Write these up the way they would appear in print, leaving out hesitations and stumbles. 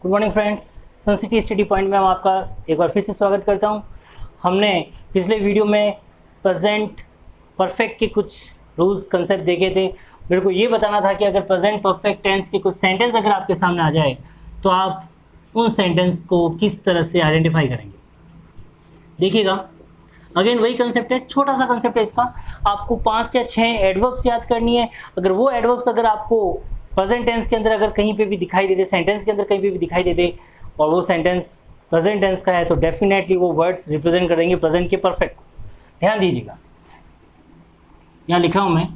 Good morning friends, Sun City study point में हम आपका एक बार फिर से स्वागत करता हूं। हमने पिछले वीडियो में प्रेजेंट परफेक्ट के कुछ रूल्स कंसेप्ट देखे थे। मेरे को ये बताना था कि अगर प्रेजेंट परफेक्ट टेंस के कुछ सेंटेंस अगर आपके सामने आ जाए तो आप उन सेंटेंस को किस तरह से आइडेंटिफाई करेंगे। देखिएगा, अगेन वही कंसेप्ट है, छोटा सा कंसेप्ट है इसका। आपको 5 या 6 एडवर्ब्स याद करनी है। अगर वो एडवर्ब्स अगर आपको प्रेजेंट टेंस के अंदर अगर कहीं पे भी दिखाई देते, सेंटेंस के अंदर कहीं पे भी दिखाई देते और वो सेंटेंस प्रेजेंट टेंस का है तो डेफिनेटली वो वर्ड्स रिप्रेजेंट करेंगे प्रेजेंट के परफेक्ट। ध्यान दीजिएगा, यहाँ लिख रहा हूं मैं,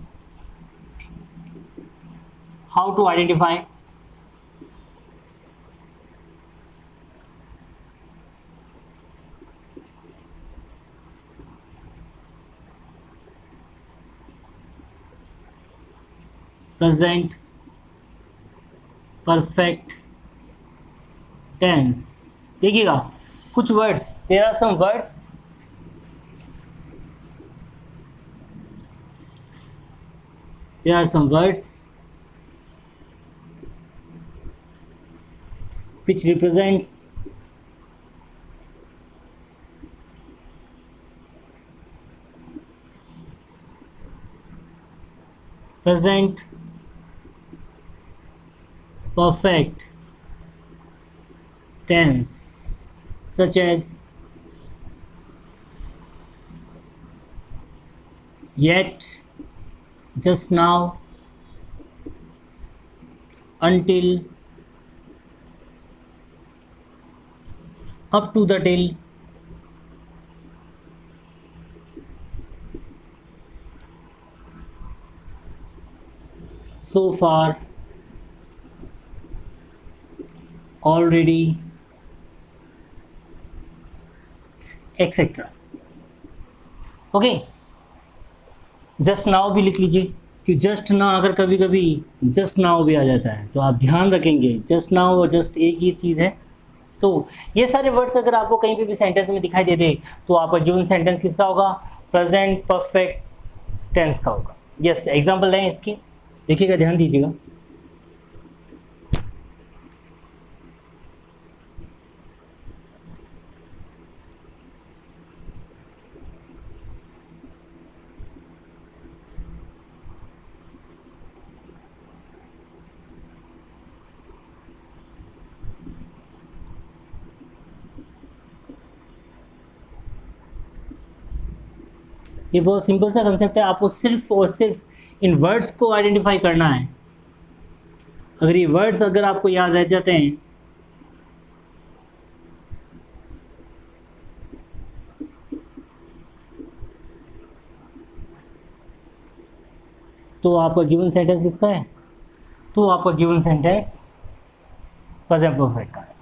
how to identify present perfect tense. देखिएगा कुछ words, there are some words which represents present perfect tense, such as yet, just now, until, up to the till, so far, already, etcetera. Okay, just now भी लिख लीजिए कि just now अगर कभी कभी just now भी आ जाता है तो आप ध्यान रखेंगे जस्ट नाउ और जस्ट एक ही चीज़ है। तो ये सारे वर्ड्स अगर आपको कहीं पे भी सेंटेंस में दिखाई देते तो आपका गिवन सेंटेंस किसका होगा? प्रेजेंट परफेक्ट टेंस का होगा। यस, एग्जाम्पल है इसके, देखिएगा, ध्यान दीजिएगा। ये बहुत सिंपल सा कंसेप्ट है, आपको सिर्फ और सिर्फ इन वर्ड्स को आइडेंटिफाई करना है। अगर ये वर्ड्स अगर आपको याद रह जाते हैं तो आपका गिवन सेंटेंस किसका है? तो आपका गिवन सेंटेंस प्रेजेंट परफेक्ट का है।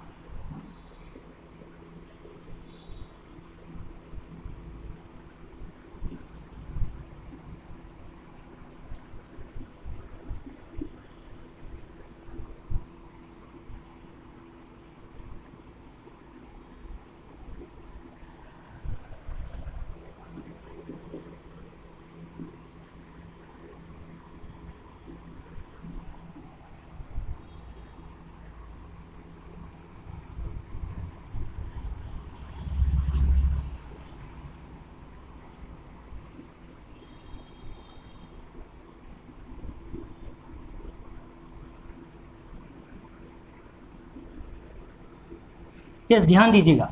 यस, ध्यान दीजिएगा,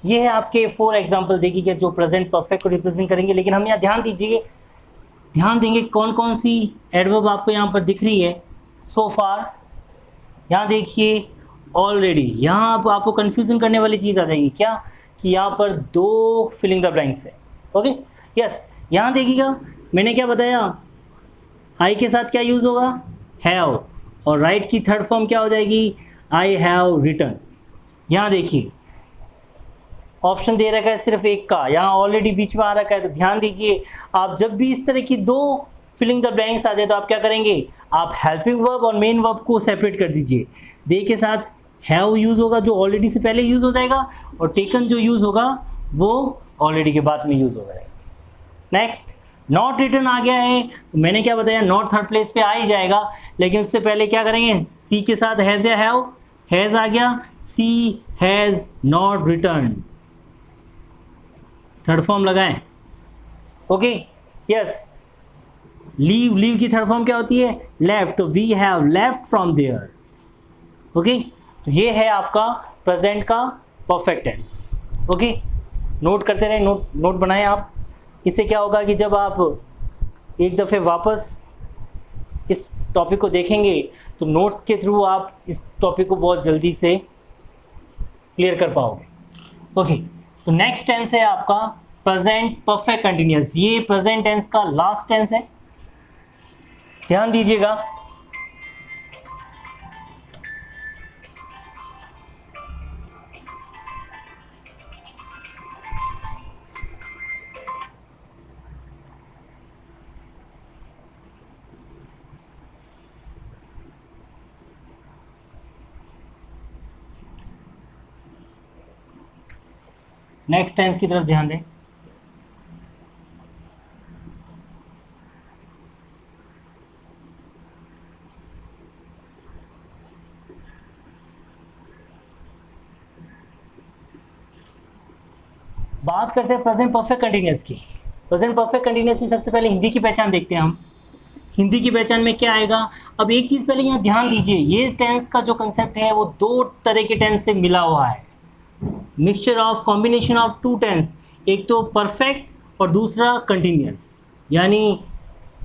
ये है आपके 4 एग्जाम्पल देखिएगा जो प्रेजेंट परफेक्ट को रिप्रेजेंट करेंगे। लेकिन हम यहाँ ध्यान देंगे कौन कौन सी एडवर्ब आपको यहाँ पर दिख रही है। सो फार, यहाँ देखिए, ऑलरेडी। यहाँ आपको कंफ्यूजन करने वाली चीज़ आ जाएगी क्या कि यहाँ पर 2 फिलिंग द ब्लैंक्स है। ओके, यस, यहाँ देखिएगा, मैंने क्या बताया, आई के साथ क्या यूज़ होगा? हैव, और राइट की थर्ड फॉर्म क्या हो जाएगी? I have written. यहाँ देखिए ऑप्शन दे रखा है सिर्फ एक का, यहाँ ऑलरेडी बीच में आ रखा है। तो ध्यान दीजिए, आप जब भी इस तरह की 2 फिलिंग द ब्लैंक्स आ जाए तो आप क्या करेंगे? आप हेल्पिंग वर्ब और मेन वर्ब को सेपरेट कर दीजिए। दे के साथ हैव यूज़ होगा जो ऑलरेडी से पहले यूज़ हो जाएगा, और टेकन जो यूज़ होगा वो ऑलरेडी के बाद में यूज़ हो जाएगा। नेक्स्ट, नॉट रिटर्न आ गया है तो मैंने क्या बताया, नॉट थर्ड प्लेस पे आ ही जाएगा, लेकिन उससे पहले क्या करेंगे? सी के साथ हैज़ या हैव, हैज़ आ गया, C has not return, third form लगाएं। Okay, yes. लीव, लीव की थर्ड फॉर्म क्या होती है? लेफ्ट, तो we have left from there. Okay, तो ये है आपका प्रेजेंट का परफेक्ट टेंस। ओके, नोट करते रहे, नोट बनाएं आप। इससे क्या होगा कि जब आप एक दफ़े वापस इस टॉपिक को देखेंगे तो नोट्स के थ्रू आप इस टॉपिक को बहुत जल्दी से क्लियर कर पाओगे। ओके, तो नेक्स्ट टेंस है आपका प्रेजेंट परफेक्ट कंटिन्यूअस। ये प्रेजेंट टेंस का लास्ट टेंस है, ध्यान दीजिएगा। नेक्स्ट टेंस की तरफ ध्यान दें। बात करते हैं प्रेजेंट परफेक्ट कंटिन्यूअस की। प्रेजेंट परफेक्ट कंटिन्यूअस की सबसे पहले हिंदी की पहचान देखते हैं हम। हिंदी की पहचान में क्या आएगा? अब एक चीज़ पहले यहाँ ध्यान दीजिए, ये टेंस का जो कंसेप्ट है वो दो तरह के टेंस से मिला हुआ है, mixture of combination of two tense, एक तो परफेक्ट और दूसरा कंटिन्यूअस। यानी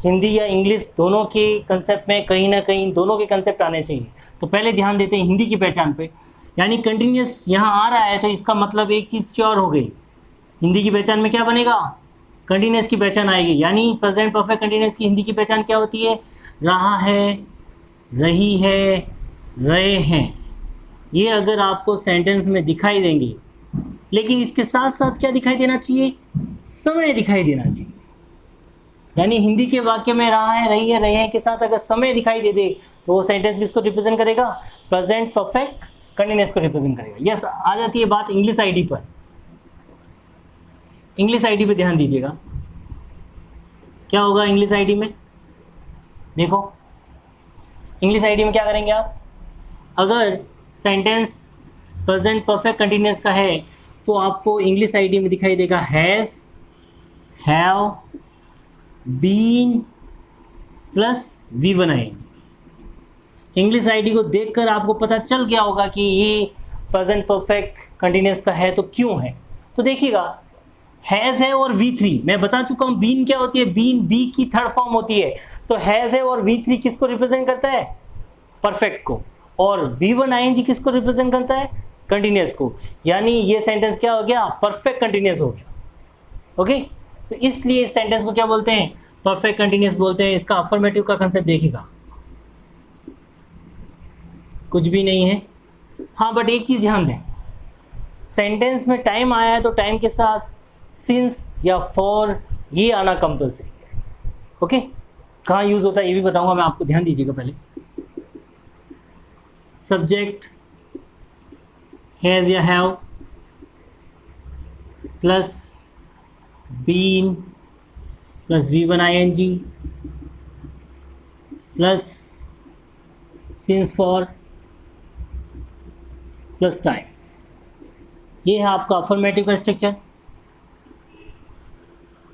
हिंदी या इंग्लिश दोनों के कंसेप्ट में कहीं ना कहीं दोनों के कंसेप्ट आने चाहिए। तो पहले ध्यान देते हैं हिंदी की पहचान पे। यानी कंटिन्यूअस यहाँ आ रहा है तो इसका मतलब एक चीज़ श्योर हो गई, हिंदी की पहचान में क्या बनेगा? कंटिन्यूअस की पहचान आएगी। यानी प्रेजेंट परफेक्ट कंटिन्यूअस की हिंदी की पहचान क्या होती है? रहा है, रही है, रहे हैं। ये अगर आपको सेंटेंस में दिखाई देंगे, लेकिन इसके साथ साथ क्या दिखाई देना चाहिए? समय दिखाई देना चाहिए। यानी हिंदी के वाक्य में रहा है, रही है, रहे हैं के साथ अगर समय दिखाई दे दे तो वो सेंटेंस किसको रिप्रेजेंट करेगा? प्रेजेंट परफेक्ट कंटिन्यूअस को रिप्रेजेंट करेगा। यस, आ जाती है बात इंग्लिश आईडी पर। इंग्लिश आईडी पे ध्यान दीजिएगा, क्या होगा इंग्लिश आईडी में? देखो, इंग्लिश आईडी में क्या करेंगे आप? अगर सेंटेंस प्रेजेंट परफेक्ट कंटिन्यूअस का है तो आपको इंग्लिश आईडी में दिखाई देगा has, have, been plus V1ING। English ID को देखकर आपको पता चल गया होगा कि ये प्रेजेंट परफेक्ट कंटिन्यूअस का है, तो क्यों है? तो देखिएगा, हैज़ है और V3 मैं बता चुका हूँ। बीन क्या होती है? बीन बी की थर्ड फॉर्म होती है। तो हैज़ है और V3 किसको रिप्रेजेंट करता है? परफेक्ट को। और V1ING किसको रिप्रेजेंट करता है? कंटिन्यूअस को। यानी ये सेंटेंस क्या हो गया? परफेक्ट कंटिन्यूअस हो गया। ओके, तो इसलिए इस सेंटेंस को क्या बोलते हैं? परफेक्ट कंटिन्यूअस बोलते हैं। इसका अफर्मेटिव का कंसेप्ट देखिएगा, कुछ भी नहीं है। हाँ, बट एक चीज़ ध्यान दें, सेंटेंस में टाइम आया है तो टाइम के साथ सिंस या फॉर ये आना कंपल्सरी है। ओके, कहाँ यूज़ होता है ये भी बताऊंगा मैं आपको, ध्यान दीजिएगा। पहले सब्जेक्ट हैज़ या have plus been plus V1ING plus since for plus time, ये है आपका अफर्मेटिव का स्ट्रक्चर।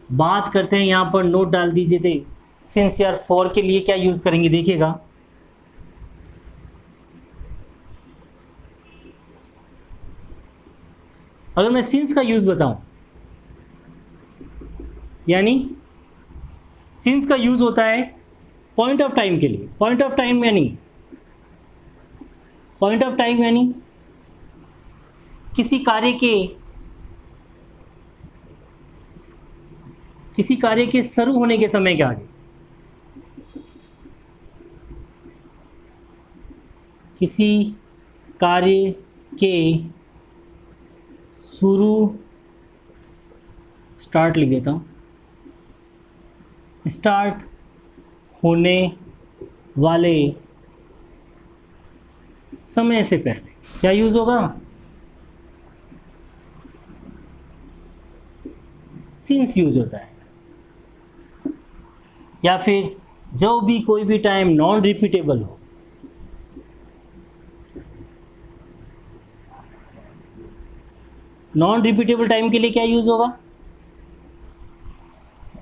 बात करते हैं यहाँ पर, नोट डाल दीजिए थे, सिंस या फॉर के लिए क्या यूज़ करेंगे? देखिएगा, अगर मैं सिंस का यूज़ बताऊं, यानी सिंस का यूज़ होता है पॉइंट ऑफ टाइम के लिए। पॉइंट ऑफ टाइम यानी किसी कार्य के शुरू होने के समय के आगे, किसी कार्य के शुरू, स्टार्ट लिख देता हूँ, स्टार्ट होने वाले समय से पहले क्या यूज़ होगा? सिंस यूज़ होता है। या फिर जो भी कोई भी टाइम नॉन रिपीटेबल हो, नॉन रिपीटेबल टाइम के लिए क्या यूज होगा?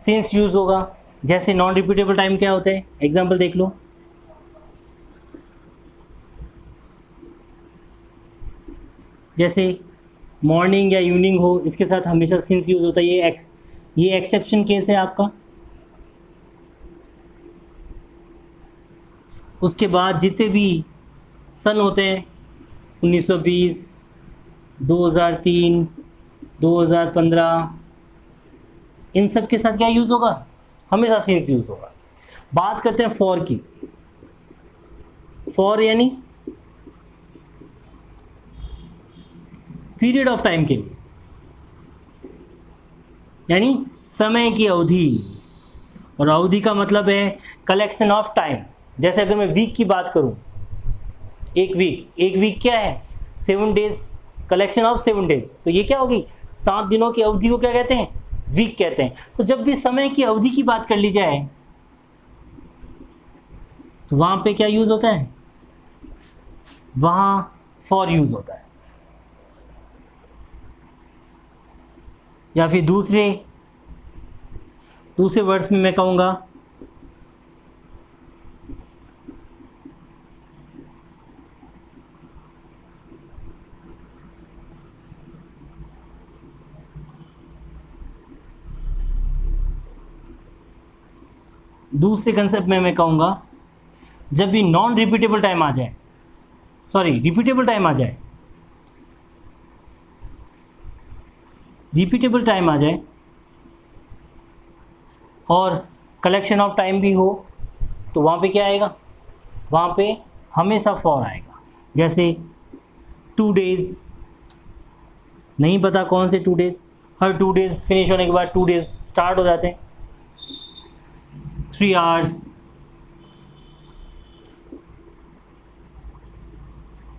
सिंस यूज होगा। जैसे नॉन रिपीटेबल टाइम क्या होते हैं, एग्जाम्पल देख लो। जैसे मॉर्निंग या इवनिंग हो, इसके साथ हमेशा सिंस यूज होता है। ये एक्सेप्शन केस है आपका। उसके बाद जितने भी सन होते हैं 1920, 2003, 2015, इन सब के साथ क्या यूज़ होगा? हमेशा सिंस यूज़ होगा। बात करते हैं फॉर की। फॉर यानी पीरियड ऑफ टाइम के लिए, यानी समय की अवधि। और अवधि का मतलब है कलेक्शन ऑफ टाइम। जैसे अगर मैं वीक की बात करूं, एक वीक क्या है? 7 डेज, कलेक्शन ऑफ 7 डेज। तो ये क्या होगी? 7 दिनों की अवधि को क्या कहते हैं? वीक कहते हैं। तो जब भी समय की अवधि की बात कर ली जाए तो वहां पे क्या यूज होता है? वहां फॉर यूज होता है। या फिर दूसरे वर्ड्स में मैं कहूंगा दूसरे कंसेप्ट में मैं कहूंगा जब भी नॉन रिपीटेबल टाइम आ जाए, सॉरी रिपीटेबल टाइम आ जाए, रिपीटेबल टाइम आ जाए और कलेक्शन ऑफ टाइम भी हो, तो वहाँ पे क्या आएगा? वहाँ पे हमेशा फॉर आएगा। जैसे 2 डेज, नहीं पता कौन से 2 डेज, हर 2 डेज फिनिश होने के बाद 2 डेज स्टार्ट हो जाते हैं। 3 आवर्स,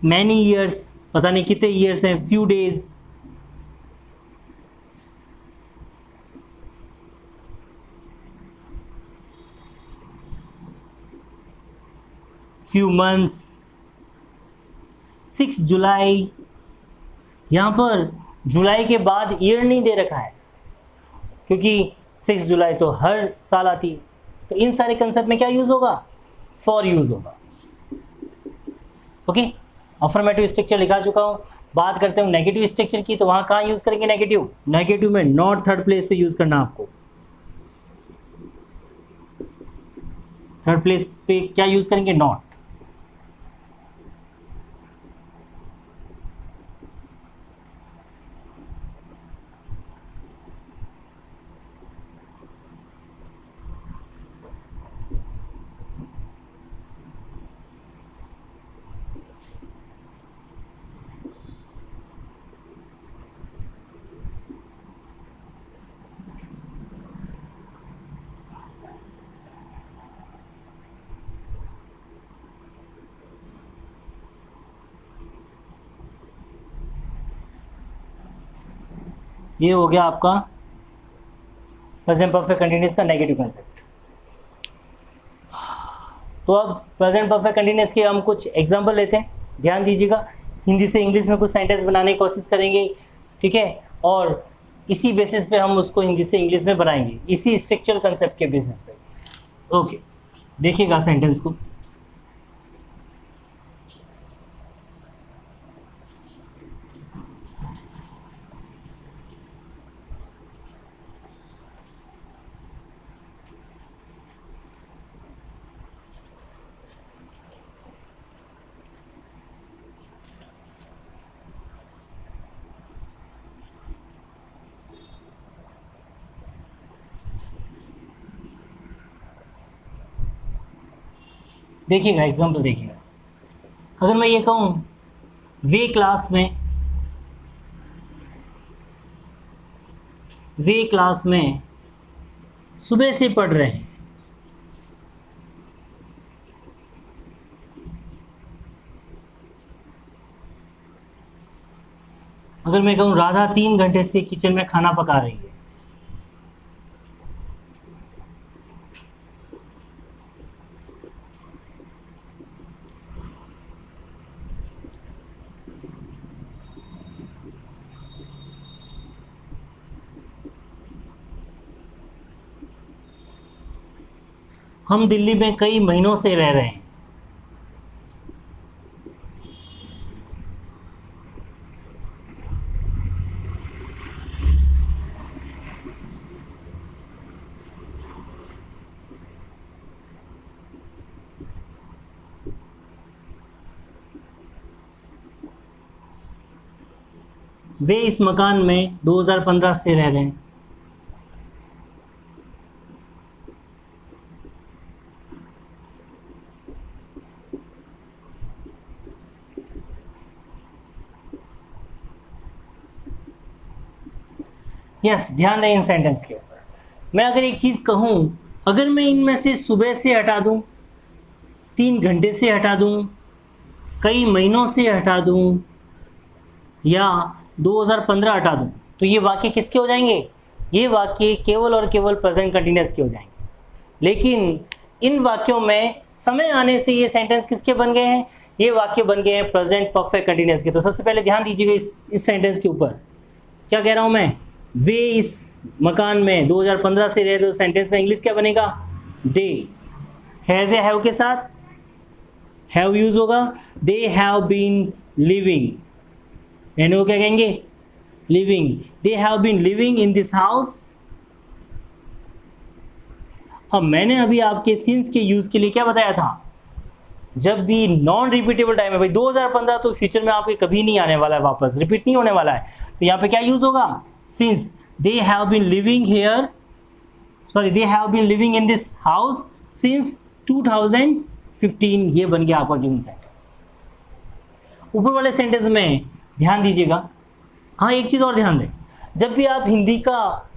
मैनी ईयर्स, पता नहीं कितने ईयर्स हैं, फ्यू डेज, फ्यू मंथ्स, 6 जुलाई। यहाँ पर जुलाई के बाद ईयर नहीं दे रखा है क्योंकि 6 जुलाई तो हर साल आती है। तो इन सारे कंसेप्ट में क्या यूज होगा? फॉर यूज होगा। ओके, अफर्मेटिव स्ट्रक्चर लिखा चुका हूँ। बात करते हैं नेगेटिव स्ट्रक्चर की, तो वहां कहाँ यूज करेंगे नेगेटिव? नेगेटिव में नॉट थर्ड प्लेस पे यूज करना आपको। थर्ड प्लेस पे क्या यूज करेंगे? नॉट। ये हो गया आपका प्रेजेंट परफेक्ट कंटिन्यूअस का नेगेटिव कंसेप्ट। तो अब प्रेजेंट परफेक्ट कंटिन्यूअस के हम कुछ एग्जांपल लेते हैं, ध्यान दीजिएगा। हिंदी से इंग्लिश में कुछ सेंटेंस बनाने की कोशिश करेंगे, ठीक है, और इसी बेसिस पे हम उसको हिंदी से इंग्लिश में बनाएंगे, इसी स्ट्रक्चर कंसेप्ट के बेसिस पे। ओके, देखिएगा सेंटेंस को। देखिएगा एग्जांपल देखिएगा। अगर मैं ये कहूँ वे क्लास में सुबह से पढ़ रहे हैं, अगर मैं कहूँ राधा 3 घंटे से किचन में खाना पका रही है, हम दिल्ली में कई महीनों से रह रहे हैं। वे इस मकान में 2015 से रह रहे हैं। यस, ध्यान दें इन सेंटेंस के ऊपर। मैं अगर एक चीज़ कहूँ, अगर मैं इनमें से सुबह से हटा दूँ, 3 घंटे से हटा दूँ, कई महीनों से हटा दूँ या 2015 हटा दूँ, तो ये वाक्य किसके हो जाएंगे? ये वाक्य केवल और केवल प्रेजेंट कंटिन्यूअस के हो जाएंगे। लेकिन इन वाक्यों में समय आने से ये सेंटेंस किसके बन गए हैं? ये वाक्य बन गए हैं प्रेजेंट परफेक्ट कंटिन्यूअस के। तो सबसे पहले ध्यान दीजिएगा इस सेंटेंस के ऊपर। क्या कह रहा हूँ मैं? वे इस मकान में 2015 से रह रहे। तो सेंटेंस का इंग्लिश क्या बनेगा? दे। हैज़ या हैव के साथ हैव यूज होगा। दे हैव बीन लिविंग, यानी वो क्या कहेंगे? Living. They have been living in this house. अब मैंने अभी आपके सिंस के यूज के लिए क्या बताया था? जब भी नॉन रिपीटेबल टाइम है, भाई 2015 तो फ्यूचर में आपके कभी नहीं आने वाला है, वापस रिपीट नहीं होने वाला है, तो यहाँ पे क्या यूज होगा? Since. They have been living here, sorry, they have been living in this house since 2015। ये बन गया आपका गिवन सेंटेंस। ऊपर वाले सेंटेंस में ध्यान दीजिएगा। हाँ, एक चीज़ और ध्यान दें, जब भी आप हिंदी का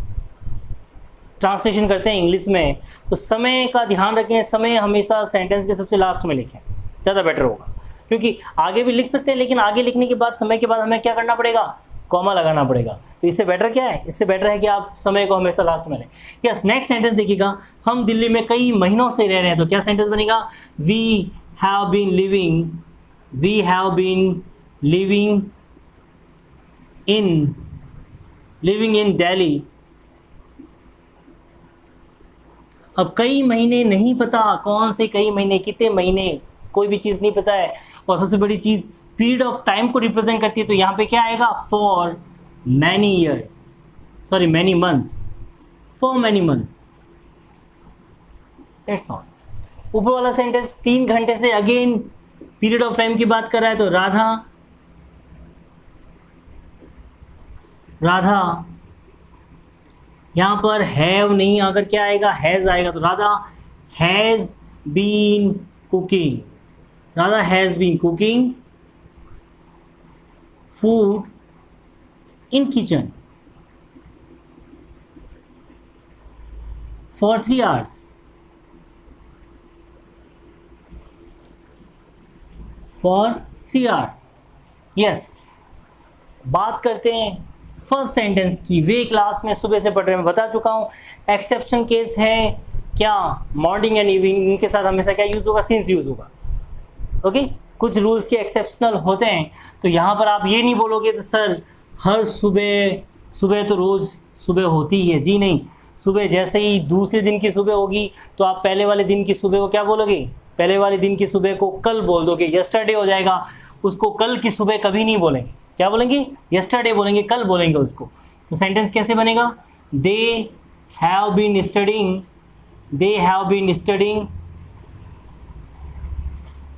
ट्रांसलेशन करते हैं इंग्लिश में, तो समय का ध्यान रखें। समय हमेशा सेंटेंस के सबसे लास्ट में लिखें, ज़्यादा बेटर होगा। क्योंकि आगे भी लिख सकते हैं, लेकिन आगे लिखने के बाद, समय के बाद हमें क्या करना पड़ेगा? कॉमा लगाना पड़ेगा। तो इससे बेटर क्या है? इससे बेटर है कि आप समय को हमेशा लास्ट में लें। यस, नेक्स्ट सेंटेंस देखिएगा। हम दिल्ली में कई महीनों से रह रहे हैं। तो क्या सेंटेंस बनेगा? We have been living, we have been living in Delhi. अब कई महीने नहीं पता, कौन से कई महीने, कितने महीने, कोई भी चीज़ नहीं पता है। और सबसे बड़ी चीज़ पीरियड ऑफ टाइम को रिप्रेजेंट करती है। तो यहाँ पे क्या आएगा? For many years, sorry many months, for many months. That's all. ऊपर वाला सेंटेंस 3 घंटे से अगेन पीरियड ऑफ टाइम की बात कर रहा है। तो राधा यहाँ पर हैव नहीं आकर क्या आएगा? हैज़ आएगा। तो Radha has been cooking, Radha has been cooking food in kitchen for 3 hours। For 3 hours। Yes, बात करते हैं फर्स्ट सेंटेंस की। वे क्लास में सुबह से पढ़ रहे हैं, मैं बता चुका हूँ। एक्सेप्शन केस है क्या? मॉर्निंग एंड इवनिंग, इनके साथ हमेशा क्या यूज होगा? सिंस यूज होगा। ओके, कुछ रूल्स के एक्सेप्शनल होते हैं। तो यहाँ पर आप ये नहीं बोलोगे तो सर हर सुबह तो रोज़ सुबह होती है। जी नहीं, सुबह जैसे ही दूसरे दिन की सुबह होगी तो आप पहले वाले दिन की सुबह को क्या बोलोगे? पहले वाले दिन की सुबह को कल बोल दोगे, यस्टरडे हो जाएगा। उसको कल की सुबह कभी नहीं बोलेंगे। क्या बोलेंगे? यस्टरडे बोलेंगे, कल बोलेंगे उसको। तो सेंटेंस कैसे बनेगा? They have been studying, they have been studying,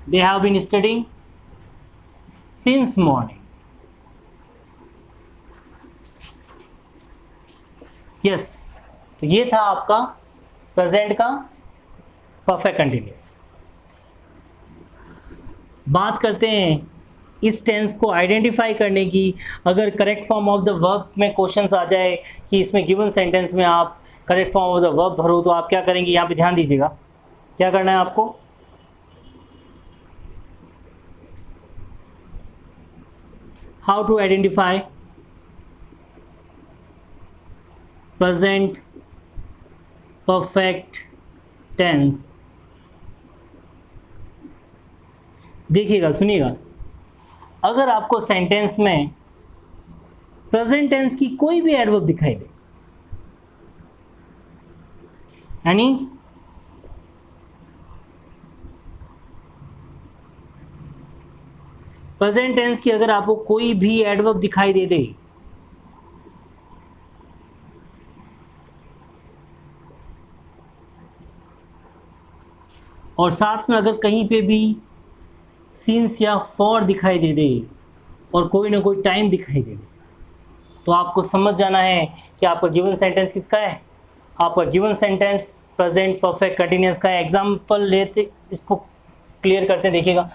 they have been studying since morning. Yes, तो ये था आपका प्रेजेंट का परफेक्ट कंटिन्यूअस। बात करते हैं इस टेंस को आइडेंटिफाई करने की। अगर correct form of the verb में क्वेश्चंस आ जाए कि इसमें गिवन सेंटेंस में आप correct form of the verb भरो, तो आप क्या करेंगे? यहाँ पे ध्यान दीजिएगा, क्या करना है आपको? How to identify present perfect tense. देखिएगा, सुनिएगा। अगर आपको सेंटेंस में प्रेजेंट टेंस की कोई भी एडवर्ब दिखाई दे, यानी प्रेजेंट टेंस की अगर आपको कोई भी एडवर्ब दिखाई दे दे, और साथ में अगर कहीं पे भी सिंस या फॉर दिखाई दे दे और कोई ना कोई टाइम दिखाई दे दे, तो आपको समझ जाना है कि आपका गिवन सेंटेंस किसका है। आपका given sentence present perfect continuous का है। एग्जाम्पल लेते इसको क्लियर करते हैं, देखिएगा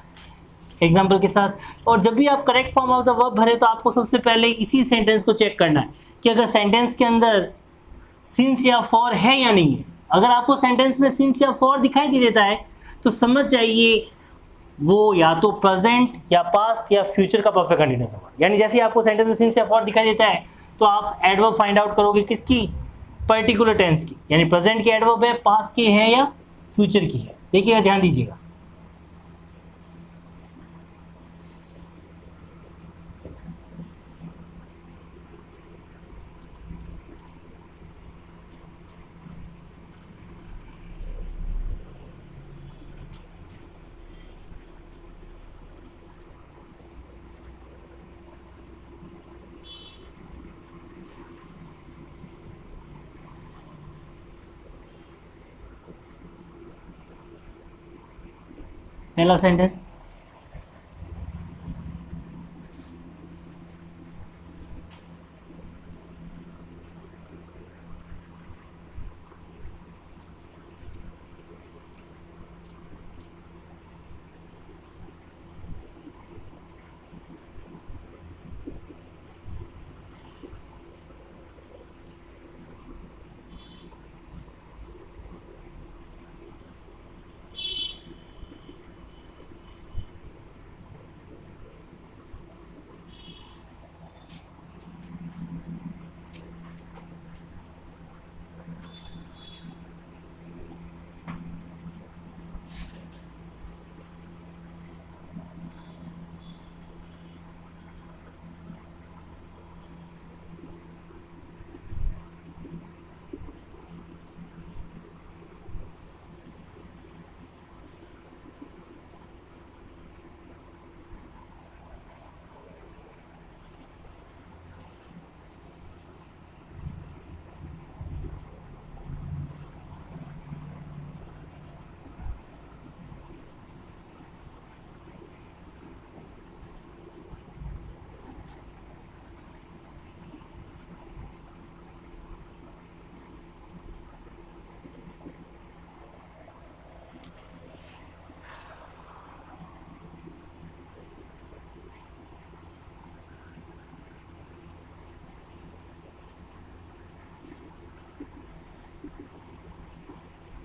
एग्जाम्पल के साथ। और जब भी आप correct form of the verb भरे तो आपको सबसे पहले इसी सेंटेंस को चेक करना है कि अगर सेंटेंस के अंदर सिंस या फॉर है या नहीं है। अगर आपको सेंटेंस में सिंस या फॉर दिखाई दे देता है तो समझ जाइए वो या तो प्रेजेंट या पास्ट या फ्यूचर का परफेक्ट कंटिन्यूअस होगा। यानी जैसे ही आपको सेंटेंस में सिंस या फॉर दिखाई देता है तो आप एडवर्ब फाइंड आउट करोगे किसकी, पर्टिकुलर टेंस की, यानी प्रेजेंट की एडवर्ब है, पास्ट की है या फ्यूचर की है। देखिएगा, ध्यान दीजिएगा। पहला सेंटेंस,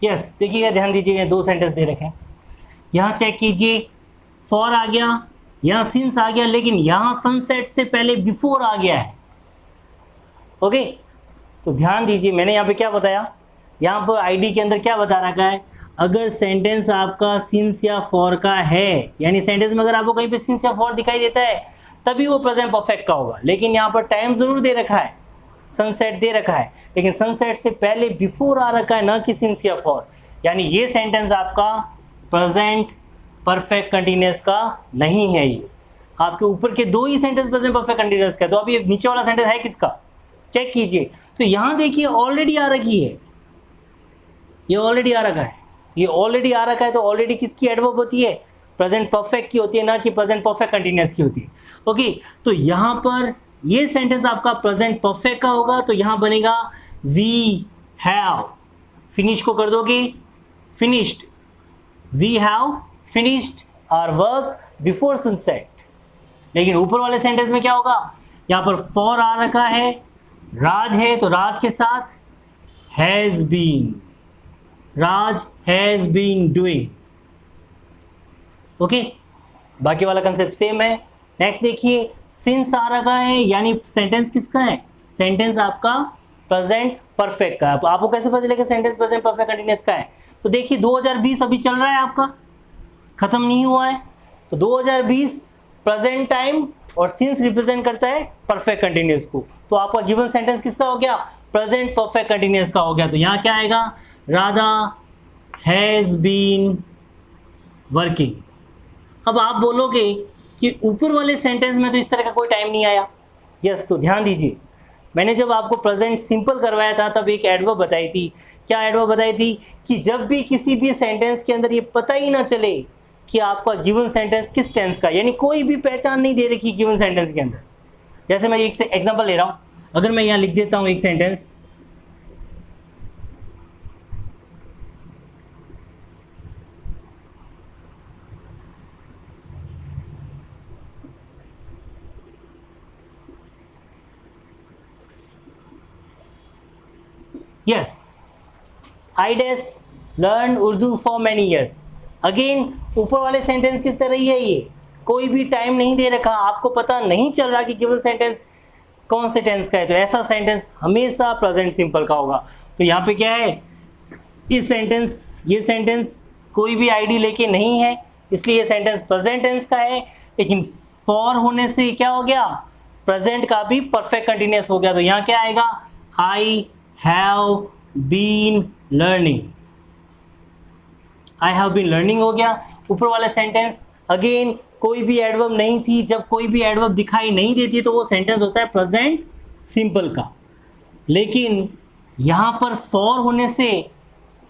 यस देखिएगा, ध्यान दीजिएगा, दो सेंटेंस दे रखे हैं। यहाँ चेक कीजिए, फॉर आ गया, यहाँ सिंस आ गया, लेकिन यहाँ सनसेट से पहले बिफोर आ गया है। ओके, तो ध्यान दीजिए, मैंने यहाँ पे क्या बताया, यहाँ पर आईडी के अंदर क्या बता रखा है, अगर सेंटेंस आपका सिंस या फॉर का है, यानी सेंटेंस में अगर आपको कहीं पे सिंस या फॉर दिखाई देता है तभी वो प्रेजेंट परफेक्ट का होगा। लेकिन यहाँ पर टाइम जरूर दे रखा है, सनसेट दे रखा है, लेकिन सनसेट से पहले बिफोर आ रखा है, ना कि सिंस या फॉर। यानी ये सेंटेंस आपका प्रेजेंट परफेक्ट कंटिन्यूअस का नहीं है। ये आपके ऊपर के दो ही सेंटेंस प्रेजेंट परफेक्ट कंटिन्यूअस का है, तो अभी ये नीचे वाला सेंटेंस है किसका, चेक कीजिए। तो यहाँ देखिए ऑलरेडी आ रखी है, ये ऑलरेडी आ रखा है, ये ऑलरेडी आ रखा है, तो ऑलरेडी किसकी एडवर्ब होती है, प्रेजेंट परफेक्ट की होती है, ना कि प्रेजेंट परफेक्ट कंटिन्यूअस की होती है। ओके, तो यहाँ पर ये सेंटेंस आपका प्रेजेंट परफेक्ट का होगा, तो यहाँ बनेगा वी हैव, फिनिश को कर दोगे finished, we have finished our work before sunset. लेकिन ऊपर वाले सेंटेंस में क्या होगा, यहाँ पर फॉर आ रखा है, राज है, तो राज के साथ has been, Raj has been doing. Okay, बाकी वाला कंसेप्ट सेम है। नेक्स्ट देखिए, सिंस आ रखा है, यानी सेंटेंस किसका है, सेंटेंस आपका प्रेजेंट परफेक्ट का है। आपको कैसे पता चलेगा सेंटेंस प्रेजेंट परफेक्ट कंटिन्यूअस का है, तो देखिए 2020 अभी चल रहा है आपका, खत्म नहीं हुआ है, तो 2020 प्रेजेंट टाइम और सिंस रिप्रेजेंट करता है परफेक्ट कंटिन्यूअस को, तो आपका गिवन सेंटेंस किसका हो गया, प्रेजेंट परफेक्ट कंटिन्यूअस का हो गया। तो यहाँ क्या आएगा, राधा हैज बीन वर्किंग। अब आप बोलोगे कि ऊपर वाले सेंटेंस में तो इस तरह का कोई टाइम नहीं आया। यस, तो ध्यान दीजिए, मैंने जब आपको प्रेजेंट सिंपल करवाया था तब एक एडवर्ब बताई थी। क्या एडवर्ब बताई थी? कि जब भी किसी भी सेंटेंस के अंदर ये पता ही ना चले कि आपका गिवन सेंटेंस किस टेंस का, यानी कोई भी पहचान नहीं दे रखी गिवन सेंटेंस के अंदर। जैसे मैं एक एग्जांपल ले रहा हूं, अगर मैं यहां लिख देता हूं एक sentence, yes I dash learn Urdu for many years. Again ऊपर वाले सेंटेंस किस तरह ही है, ये कोई भी टाइम नहीं दे रखा, आपको पता नहीं चल रहा कि गिवन सेंटेंस कौन से टेंस का है, तो ऐसा सेंटेंस हमेशा प्रेजेंट सिंपल का होगा। तो यहाँ पे क्या है, ये सेंटेंस कोई भी आईडी लेके नहीं है, इसलिए ये सेंटेंस प्रेजेंट टेंस का है। लेकिन फॉर होने से क्या हो गया, प्रेजेंट का भी परफेक्ट कंटिन्यूअस हो गया। तो यहाँ क्या आएगा, I have been learning, I have been learning हो गया। ऊपर वाला सेंटेंस अगेन कोई भी एडवर्ब नहीं थी, जब कोई भी एडवर्ब दिखाई नहीं देती तो वो सेंटेंस होता है प्रेजेंट सिंपल का। लेकिन यहां पर फॉर होने से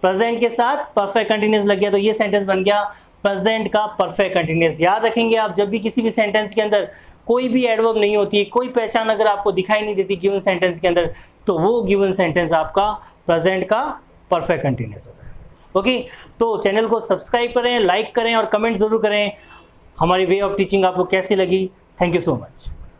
प्रेजेंट के साथ परफेक्ट कंटिन्यूअस लग गया, तो ये सेंटेंस बन गया प्रेजेंट का परफेक्ट कंटिन्यूअस। याद रखेंगे आप, जब भी किसी भी सेंटेंस के अंदर कोई भी एडवर्ब नहीं होती है, कोई पहचान अगर आपको दिखाई नहीं देती गिवन सेंटेंस के अंदर, तो वो गिवन सेंटेंस आपका प्रेजेंट का परफेक्ट कंटिन्यूअस होता है। ओके, तो चैनल को सब्सक्राइब करें, लाइक करें और कमेंट जरूर करें। हमारी वे ऑफ टीचिंग आपको कैसी लगी? Thank you so much.